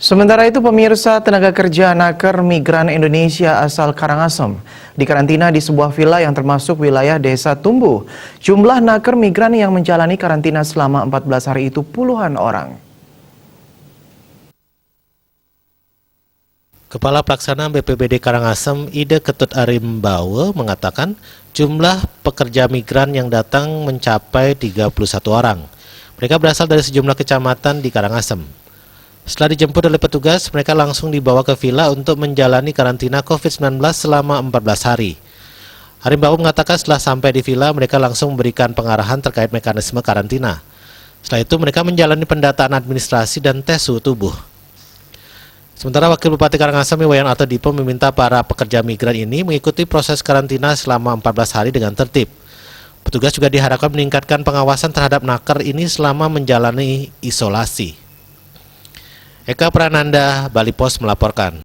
Sementara itu, pemirsa, tenaga kerja Naker migran Indonesia asal Karangasem dikarantina di sebuah villa yang termasuk wilayah Desa Tumbuh. Jumlah Naker migran yang menjalani karantina selama 14 hari itu puluhan orang. Kepala Pelaksana BPBD Karangasem, Ide Ketut Arimbawe, mengatakan jumlah pekerja migran yang datang mencapai 31 orang. Mereka berasal dari sejumlah kecamatan di Karangasem. Setelah dijemput oleh petugas, mereka langsung dibawa ke villa untuk menjalani karantina COVID-19 selama 14 hari. Arimbawe mengatakan setelah sampai di villa, mereka langsung memberikan pengarahan terkait mekanisme karantina. Setelah itu, mereka menjalani pendataan administrasi dan tes suhu tubuh. Sementara Wakil Bupati Karangasem, Iwayan Atodipo, meminta para pekerja migran ini mengikuti proses karantina selama 14 hari dengan tertib. Petugas juga diharapkan meningkatkan pengawasan terhadap naker ini selama menjalani isolasi. Eka Prananda, Bali Pos melaporkan.